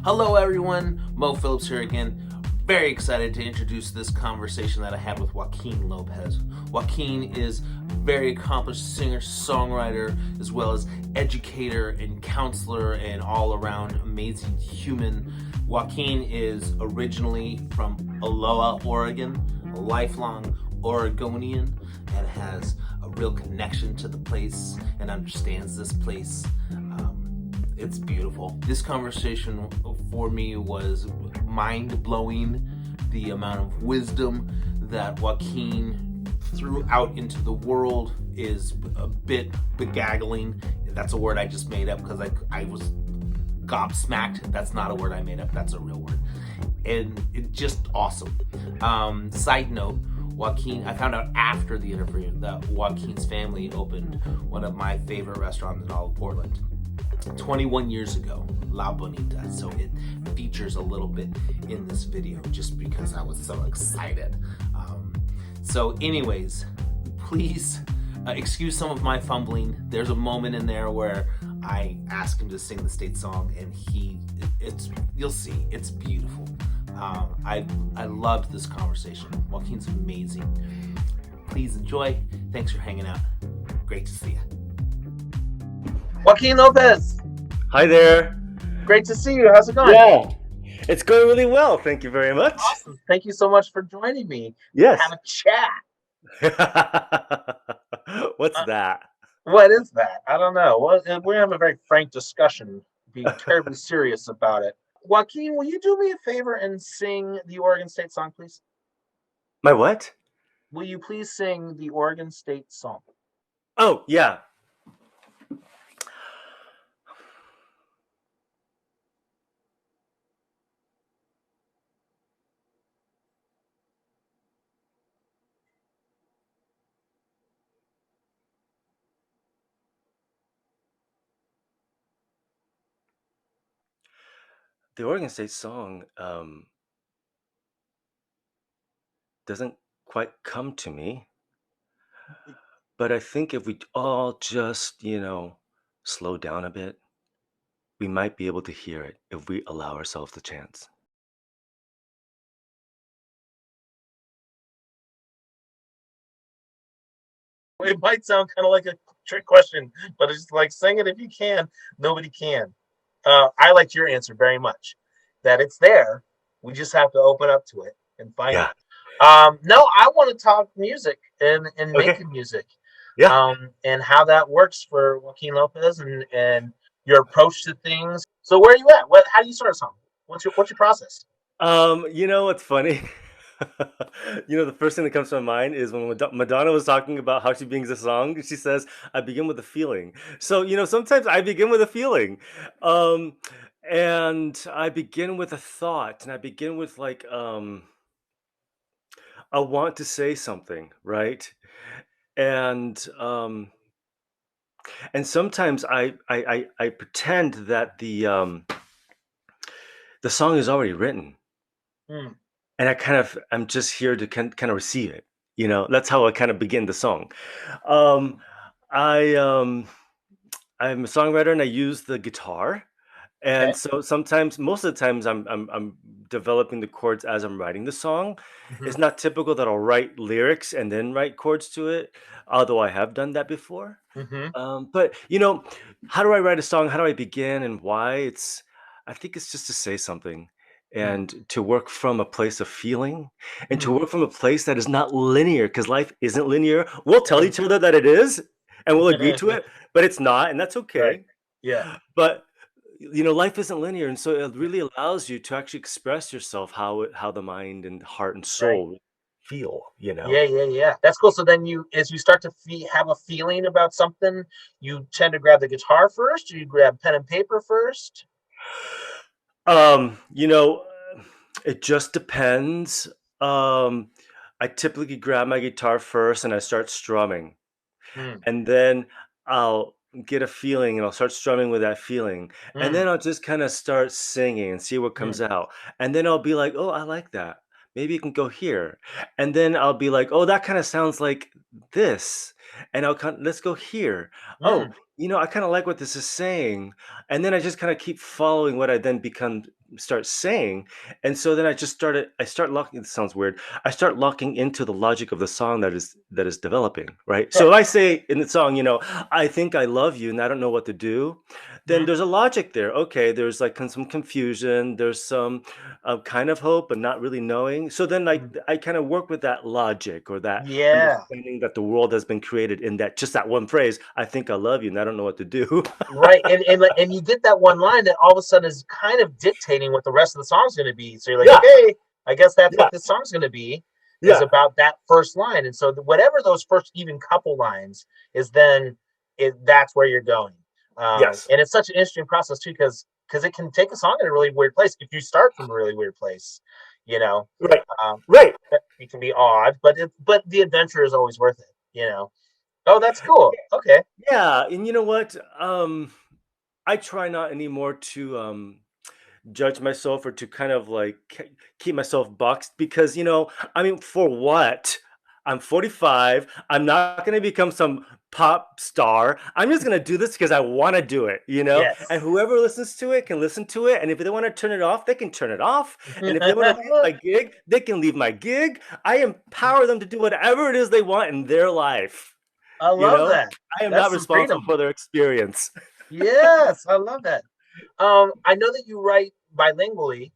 Hello, everyone. Mo Phillips here again. Very excited to introduce this conversation that I had with Joaquin Lopez. Joaquin is a very accomplished singer, songwriter, as well as educator and counselor, and all around amazing human. Joaquin is originally from Aloha, Oregon, a lifelong Oregonian, and has a real connection to the place and understands this place. It's beautiful. This conversation for me was mind-blowing. The amount of wisdom that Joaquin threw out into the world is a bit begaggling. That's a word I just made up because I was gobsmacked. That's not a word I made up. That's a real word. And it's just awesome. Side note, Joaquin, I found out after the interview that Joaquin's family opened one of my favorite restaurants in all of Portland 21 years ago, La Bonita. So it features a little bit in this video just because I was so excited. So anyways, please excuse some of my fumbling. There's a moment in there where I ask him to sing the state song, and you'll see, it's beautiful. I loved this conversation. Joaquin's amazing. Please enjoy. Thanks for hanging out. Great to see you. Joaquin Lopez. Hi there. Great to see you. How's it going? Yeah, it's going really well. Thank you very much. Awesome. Thank you so much for joining me. Yes. Have a chat. What's that? What is that? I don't know. Well, we're having a very frank discussion, being terribly serious about it. Joaquin, will you do me a favor and sing the Oregon State song, please? My what? Will you please sing the Oregon State song? Oh, yeah. The Oregon State song doesn't quite come to me, but I think if we all just, slow down a bit, we might be able to hear it if we allow ourselves the chance. It might sound kind of like a trick question, but it's like sing it if you can. Nobody can. I liked your answer very much. That it's there. We just have to open up to it and find Yeah. it. No, I want to talk music and Okay. making music. Yeah. And how that works for Joaquin Lopez and your approach to things. So where are you at? How do you start a song? What's your process? What's funny? The first thing that comes to my mind is when Madonna was talking about how she begins a song. She says, "I begin with a feeling." So, sometimes I begin with a feeling, and I begin with a thought, and I begin with like, I want to say something, right? And and sometimes I pretend that the song is already written. Hmm. And I'm just here to kind of receive it. That's how I kind of begin the song. Um, I I'm a songwriter and I use the guitar. Okay. And so most of the times, I'm developing the chords as I'm writing the song. Mhm. It's not typical that I'll write lyrics and then write chords to it, although I have done that before. Mhm. But how do I write a song? How do I begin and why? I think it's just to say something Mhm. and to work from a place of feeling and to Mhm. work from a place that is not linear because life isn't linear. We'll tell each other that it is and we'll agree to it, but it's not, and that's Right. okay. Yeah. But life isn't linear, and so it really allows you to actually express yourself how the mind and heart and Right. soul feel. Yeah, yeah, yeah. That's cool. So then as you start to have a feeling about something, you tend to grab the guitar first, or you grab pen and paper first? Um, you know, it just depends. Um, I typically grab my guitar first and I start strumming. Mm, And then I'll get a feeling and I'll start strumming with that feeling. And mm, then I'll just kind of start singing and see what mm, comes out. And then I'll be like, "Oh, I like that." maybe you can go here. And then I'll be like, oh, that kind of sounds like this. And let's go here. Oh, Mm, I kind of like what this is saying. And then I just kind of keep following what I then start saying. And so then I start locking, it sounds weird. I start locking into the logic of the song that is developing, right? So sure. if I say in the song, I think I love you and I don't know what to do, then Mhm, there's a logic there. Okay, there's like some confusion, there's some kind of hope, but not really knowing. So then mhm. I kind of work with that logic or that Yeah. understanding that the world has been created in that just that one phrase. I think I love you, and I don't know what to do. Right, and you get that one line that all of a sudden is kind of dictating what the rest of the song's going to be. So you're like, Yeah, okay, I guess that's yeah, what this song's going to be, is yeah. about that first line. And so whatever those first even couple lines is, then that's where you're going. Yes. And it's such an interesting process too, because it can take a song in a really weird place if you start from a really weird place. You know, Right. um, Right. it can be odd, but the adventure is always worth it. Oh, that's cool. Okay. Yeah. And you know what? I try not anymore to judge myself or to kind of like keep myself boxed because I mean, for what? I'm 45. I'm not going to become some pop star. I'm just going to do this because I want to do it. And Yes. whoever listens to it can listen to it, and if they want to turn it off, they can turn it off, and if they want to leave my gig, they can leave my gig. I empower them to do whatever it is they want in their life I you love know that. I am That's not some responsible freedom. for their experience. Yes, I love that. I know that you write bilingually.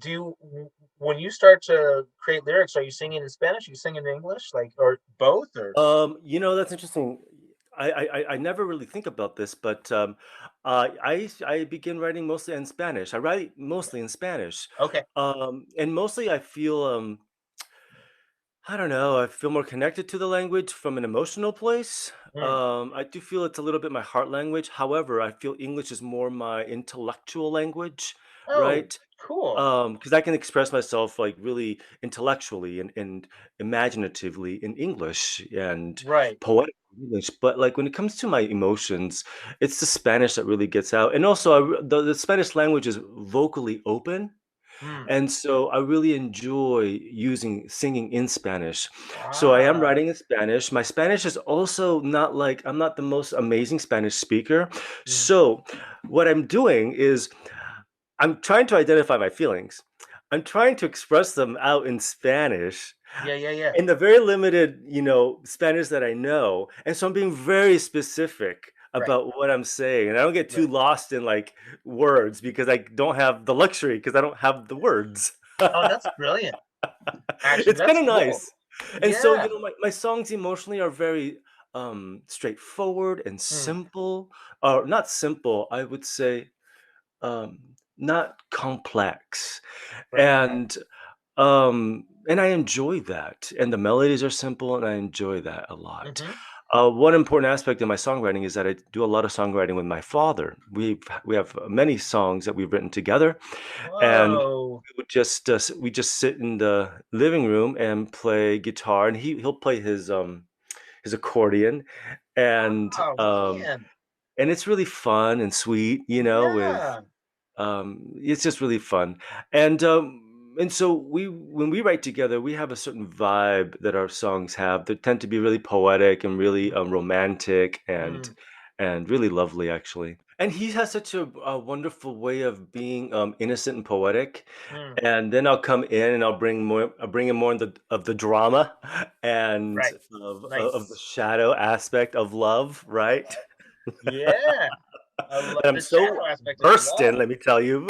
Do you, when you start to create lyrics, are you singing in Spanish? Are you singing in English, like, or both, or? That's interesting. I never really think about this, but I begin writing mostly in Spanish. I write mostly in Spanish, Okay. and mostly I feel I don't know. I feel more connected to the language from an emotional place. Mm. I do feel it's a little bit my heart language. However, I feel English is more my intellectual language, Oh, right? cool. Because I can express myself like really intellectually and imaginatively in English and Right. poetic English. But like when it comes to my emotions, it's the Spanish that really gets out. And also, the Spanish language is vocally open, Mm. and so I really enjoy singing in Spanish. So I am Ah. writing in Spanish. My Spanish is also not like I'm not the most amazing Spanish speaker. Mm. So what I'm doing is I'm trying to identify my feelings. I'm trying to express them out in Spanish Yeah, yeah, yeah. in the very limited, Spanish that I know. And so I'm being very specific Right, about what I'm saying. And I don't get too right. lost in like words because I don't have the luxury because I don't have the words. Oh, that's brilliant. Actually, It's kind that's of cool. nice. And so, Yeah. my songs emotionally are very straightforward and Mm. simple. Or not simple, I would say um not complex. Right. And I enjoy that, and the melodies are simple, and I enjoy that a lot. Mm-hmm. One important aspect of my songwriting is that I do a lot of songwriting with my father. We have many songs that we've written together, and Whoa. we just sit in the living room and play guitar, and he'll play his accordion, and Oh, um man. and it's really fun and sweet, with Yeah. it's just really fun. And so when we write together, we have a certain vibe that our songs have that tend to be really poetic and really romantic Mm, and really lovely, actually. And he has such a wonderful way of being innocent and poetic. mm. And then I'll come in and I'll bring in more of the drama and Right. of the Nice. shadow aspect of love, right? Yeah. I love And I'm the so shadow aspect of versed in, love. let me tell you.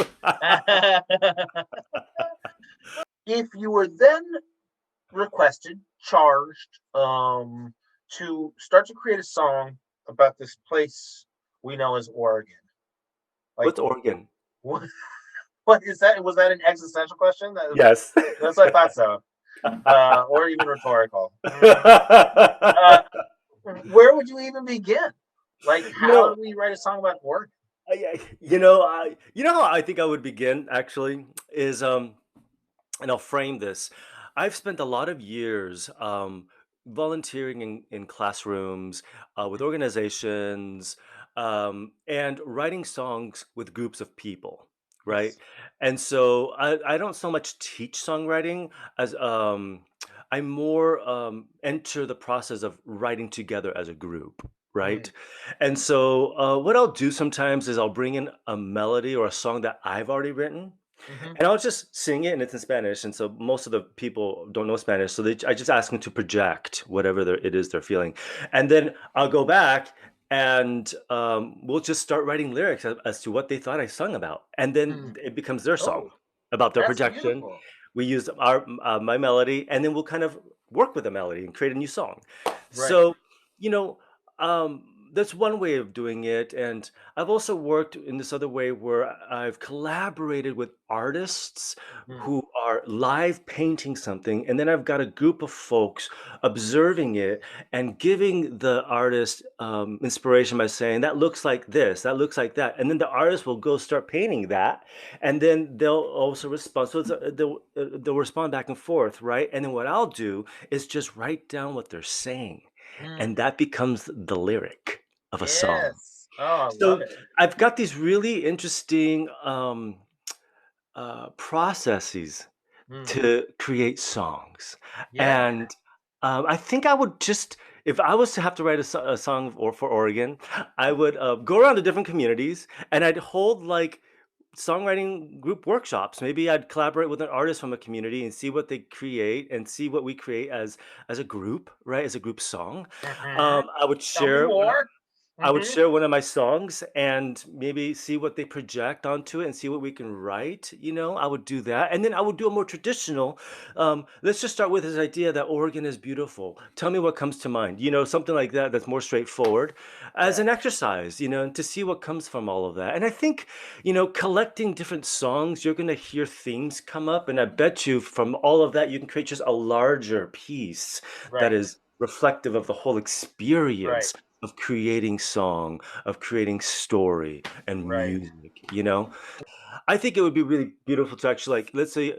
If you were then requested, charged, to start to create a song about this place we know as Oregon, like, What's Oregon? what, what is that? Was that an existential question? Yes. That's what I thought so. Or even rhetorical. Uh, where would you even begin? Like, You how know, do we write a song about Oregon? you know how I think I would begin actually is and I'll frame this. I've spent a lot of years volunteering in classrooms, with organizations, and writing songs with groups of people, right? Yes. And so I don't so much teach songwriting as I more enter the process of writing together as a group, right? Mm, And so what I'll do sometimes is I'll bring in a melody or a song that I've already written, mhm, and I'll just sing it, and it's in Spanish, and so most of the people don't know Spanish, so I just ask them to project whatever it is they're feeling, and then I'll go back and we'll just start writing lyrics as to what they thought I sung about, and then mm. it becomes their song Oh, about their that's projection. beautiful. We use our my melody, and then we'll kind of work with the melody and create a new song. Right. So, you know, that's one way of doing it, and I've also worked in this other way where I've collaborated with artists Mm, who are live painting something, and then I've got a group of folks observing it and giving the artist inspiration by saying, that looks like this, that looks like that. And then the artist will go start painting that, and then they'll also respond. So they'll respond back and forth, right? And then what I'll do is just write down what they're saying, and mm. that becomes the lyric of a song. Yes. Oh, I love So it. I've got these really interesting processes Mm, to create songs, yeah. and I think I would just, if I was to have to write a song or for Oregon, I would go around to different communities, and I'd hold like songwriting group workshops. Maybe I'd collaborate with an artist from a community and see what they create and see what we create as a group, right? As a group song. Mhm. I would Tell me share more. I would Mhm. share one of my songs and maybe see what they project onto it and see what we can write. I would do that. And then I would do a more traditional. Let's just start with this idea that Oregon is beautiful. Tell me what comes to mind. Something like that that's more straightforward as Yeah. an exercise, and to see what comes from all of that. And I think, collecting different songs, you're going to hear themes come up. And I bet you from all of that, you can create just a larger piece that Right. is reflective of the whole Right. experience of creating song, of creating story and Right. music. I think it would be really beautiful to actually, like, let's say,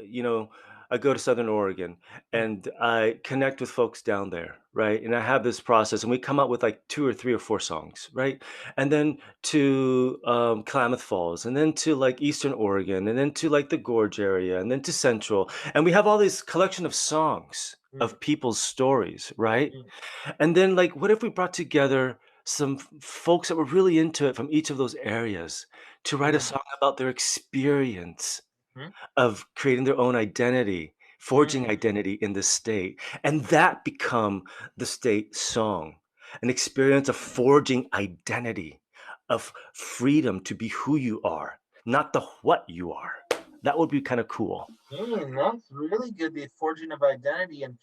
I go to Southern Oregon Mm, and I connect with folks down there, right? And I have this process, and we come up with like two or three or four songs, right? And then to Klamath Falls, and then to like Eastern Oregon, and then to like the Gorge area, and then to Central. And we have all this collection of songs mm, of people's stories, right? mm, And then, like, what if we brought together some folks that were really into it from each of those areas to write a mm, song about their experience mm, of creating their own identity, forging mm. identity in the state, and that become the state song, an experience of forging identity, of freedom to be who you are, not the what you are. That would be kind of cool. That's really good. The forging of identity, and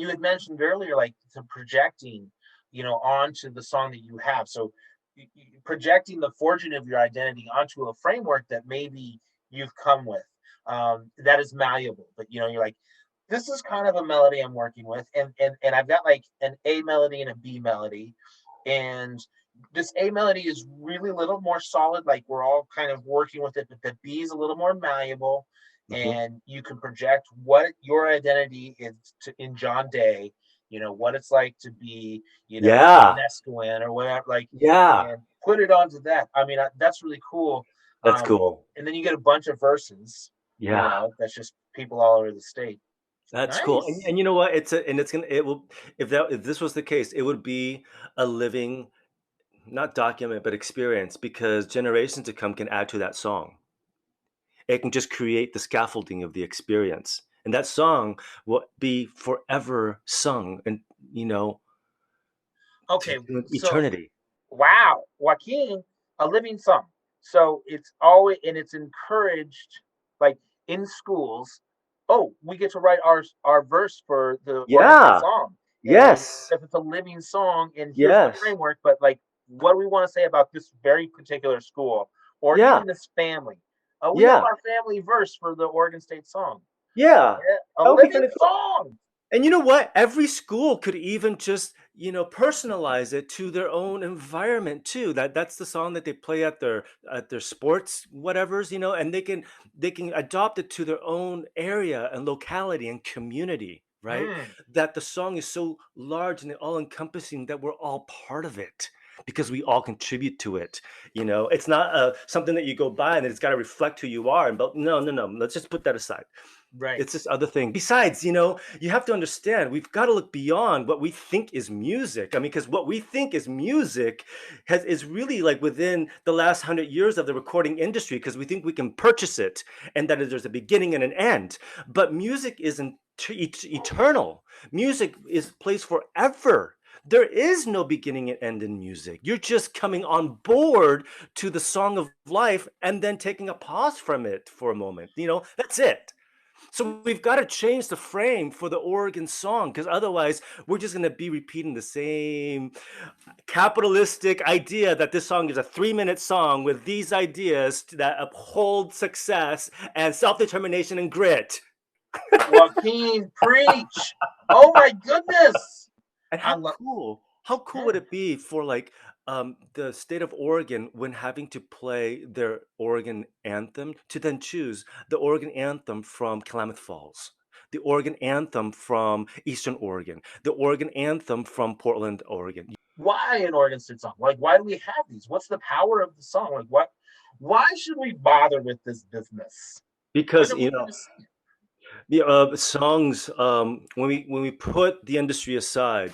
you had mentioned earlier, like the projecting, onto the song that you have. So projecting the forging of your identity onto a framework that maybe you've come with, that is malleable. But you're like, this is kind of a melody I'm working with, and I've got like an A melody and a B melody, and this A melody is really a little more solid. Like we're all kind of working with it, but the B is a little more malleable, Mhm. and you can project what your identity is in John Day, what it's like to be, Yeah. Nesquin or whatever, like, Yeah. and put it onto that. I mean, that's really cool. That's cool. And then you get a bunch of verses, Yeah. that's just people all over the state. That's cool, and Nice. and you know what? It will, if this was the case, it would be a living, not document, but experience, because generations to come can add to that song. It can just create the scaffolding of the experience, and that song will be forever sung, and to Okay, so eternity. wow, Joaquin, a living song. So it's always and it's encouraged, like in schools. Oh, we get to write our verse for the Oregon State Yeah. song, and Yes. if it's a living song, and here's the Yes. framework. But like, what do we want to say about this very particular school, or Yeah. even this family? We have Yeah. our family verse for the Oregon State song. Yeah. Yeah, a That would be living kind of cool. song. And you know what? Every school could even just, personalize it to their own environment too. That's the song that they play at their sports whatevers, and they can adopt it to their own area and locality and community, right? Mm, That the song is so large and all encompassing that we're all part of it. because we all contribute to it. It's not something that you go by and it's got to reflect who you are. And but no, no, no. Let's just put that aside. Right. It's this other thing. Besides, you have to understand, we've got to look beyond what we think is music. I mean, because what we think is music is really like within the last 100 years of the recording industry, because we think we can purchase it and that there's a beginning and an end. But music isn't eternal. Music is plays forever. There is no beginning and end in music. You're just coming on board to the song of life and then taking a pause from it for a moment. That's it. So we've got to change the frame for the Oregon song, because otherwise we're just going to be repeating the same capitalistic idea that this song is a 3-minute song with these ideas that uphold success and self-determination and grit. Joaquin, preach. Oh my goodness. And I how love cool? How cool would it be for like the state of Oregon, when having to play their Oregon anthem, to then choose the Oregon anthem from Klamath Falls, the Oregon anthem from Eastern Oregon, the Oregon anthem from Portland, Oregon? why an Oregon State song? Like, why do we have these? What's the power of the song? Like, what? Why should we bother with this business? When Because are we going to sing it? songs, when we put the industry aside,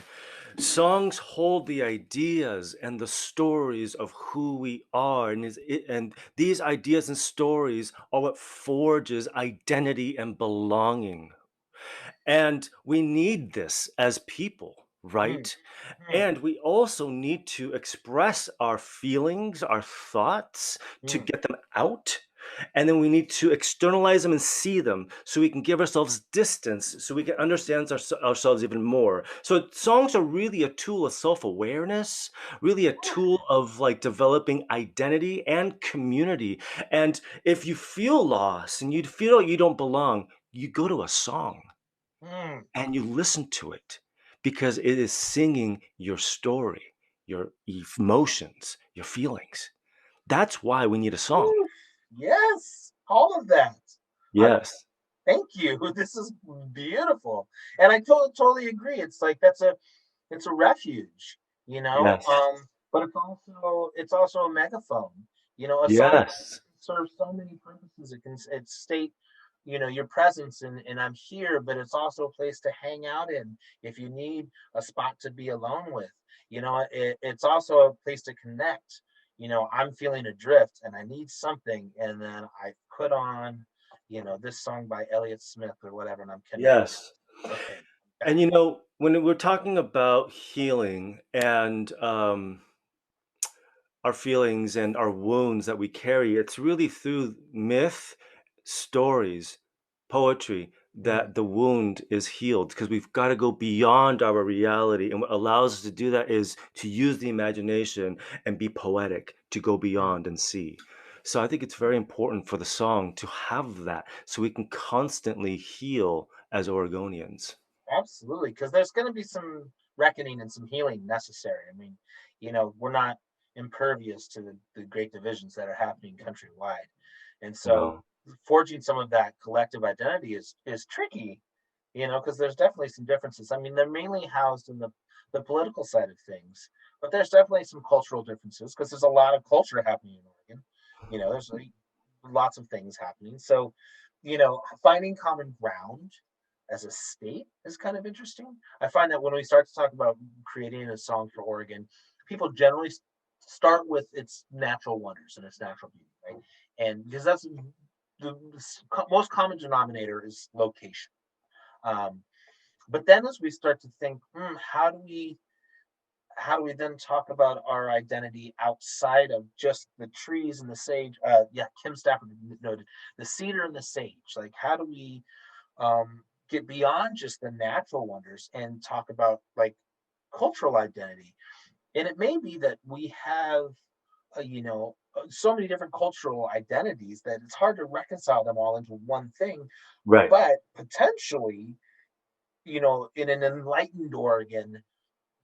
songs hold the ideas and the stories of who we are, and these ideas and stories are what forges identity and belonging. And we need this as people, Mm, right? mm, And we also need to express our feelings, our thoughts, to mm. get them out. And then we need to externalize them and see them, so we can give ourselves distance, so we can understand ourselves even more. So songs are really a tool of self-awareness, really a tool of like developing identity and community. And if you feel lost and you feel you don't belong, you go to a song Mm. and you listen to it, because it is singing your story, your emotions, your feelings. That's why we need a song. Woo. Yes, all of that. I Yes. thank you. This is beautiful, and I totally agree. It's like it's a refuge, you know. Yes. But it's also a megaphone. A song Yes. can serve so many purposes. It state, your presence, and I'm here. But it's also a place to hang out in if you need a spot to be alone with. It's also a place to connect. I'm feeling adrift and I need something, and then I put on, this song by Elliott Smith or whatever, and I'm connected. Yes. Okay, back. And when we're talking about healing and our feelings and our wounds that we carry, it's really through myth, stories, poetry Mm, that the wound is healed, because we've got to go beyond our reality. And what allows us to do that is to use the imagination and be poetic, to go mm. beyond and see. So I think it's very important for the song to have that, so we can constantly heal as Oregonians. Absolutely, because there's going to be some reckoning and some healing necessary. I mean, we're not impervious to the great divisions that are happening countrywide, and so No. forging some of that collective identity is tricky. Because there's definitely some differences. I mean, they're mainly housed in the political side of things, but there's definitely some cultural differences because there's a lot of culture happening in Oregon. There's like lots of things happening. So, finding common ground as a state is kind of interesting. I find that when we start to talk about creating a song for Oregon, people generally start with its natural wonders and its natural beauty, right? And because that's the most common denominator is location. Um, but then as we start to think, how do we then talk about our identity outside of just the trees and the sage? Yeah, Kim Stafford noted the cedar and the sage. Like, how do we get beyond just the natural wonders and talk about like cultural identity? And it may be that we have, so many different cultural identities that it's hard to reconcile them all into one thing. Right. But potentially, in an enlightened Oregon,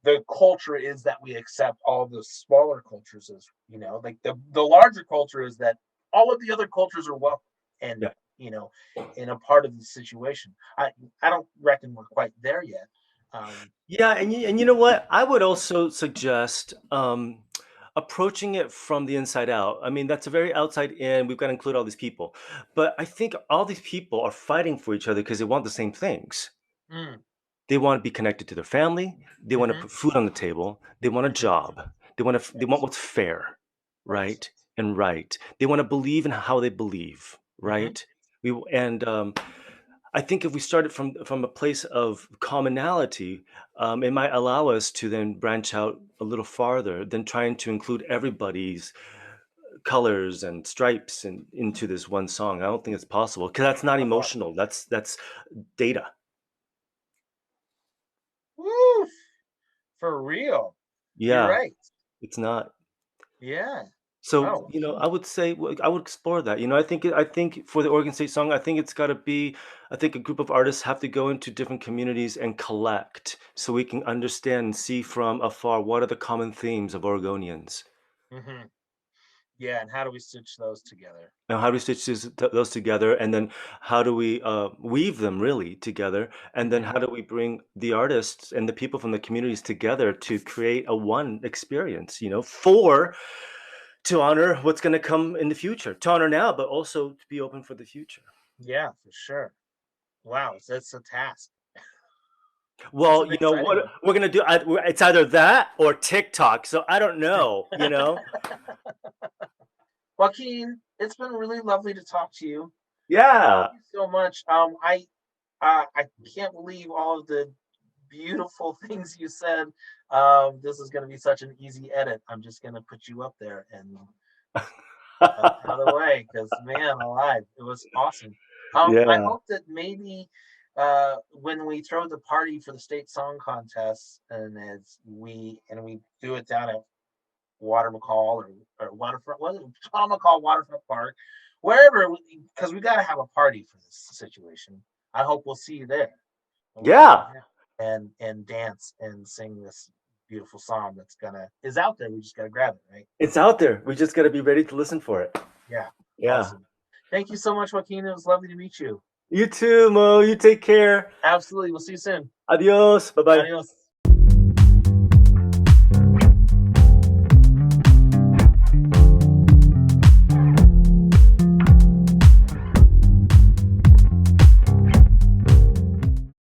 the culture is that we accept all the smaller cultures as, like the larger culture is that all of the other cultures are welcome and, Yeah. you know, in a part of the situation. I don't reckon we're quite there yet, Yeah, and you know what? I would also suggest approaching it from the inside out. I mean, that's a very outside in. We've got to include all these people, but I think all these people are fighting for each other because they want the same things. mm, They want to be connected to their family. They want to mm-hmm, put food on the table. They want a mm-hmm, job. They want yes, what's fair, yes, right and right. They want to believe in how they believe, mm-hmm, right? We and I think if we started from a place of commonality, it might allow us to then branch out a little farther than trying to include everybody's colors and stripes into this one song. I don't think it's possible because that's not uh-huh. emotional. That's data. Woo, for real. You're Yeah, right. it's not. Yeah. So, Wow. I would say I would explore that. I think for the Oregon State song, I think it's got to be. I think a group of artists have to go into different communities and collect, so we can understand and see from afar what are the common themes of Oregonians, Mm-hmm. Yeah, and how do we stitch those together? and how do we stitch those together, and then how do we weave them really together, and then Mm-hmm. how do we bring the artists and the people from the communities together to create a one experience, for to honor what's going to come in the future, to honor now, but also to be open for the future. Yeah, for sure. Wow, it's a task. It's Well, an you know exciting what one. we're going to do? It's either that or TikTok. So I don't know. Joaquin, it's been really lovely to talk to you. Thank Yeah. you so much. I can't believe all of the beautiful things you said. This is going to be such an easy edit. I'm just going to put you up there and out of the way because man alive, it was awesome. I Yeah. hope that maybe when we throw the party for the state song contest and as we do it down at Water McCall or Waterfront, what is it? Tom McCall Waterfront Park, wherever, because we got to have a party for this situation. I hope we'll see you there and we can Yeah. hang out and dance and sing this beautiful song that's gonna is out there. We just gotta grab it, right? It's out there. We just got to be ready to listen for it. Yeah, Yeah. awesome. Thank you so much, Joaquin. It was lovely to meet you. You too, Mo. You take care. Absolutely. We'll see you soon. Adios. Bye bye. Adios.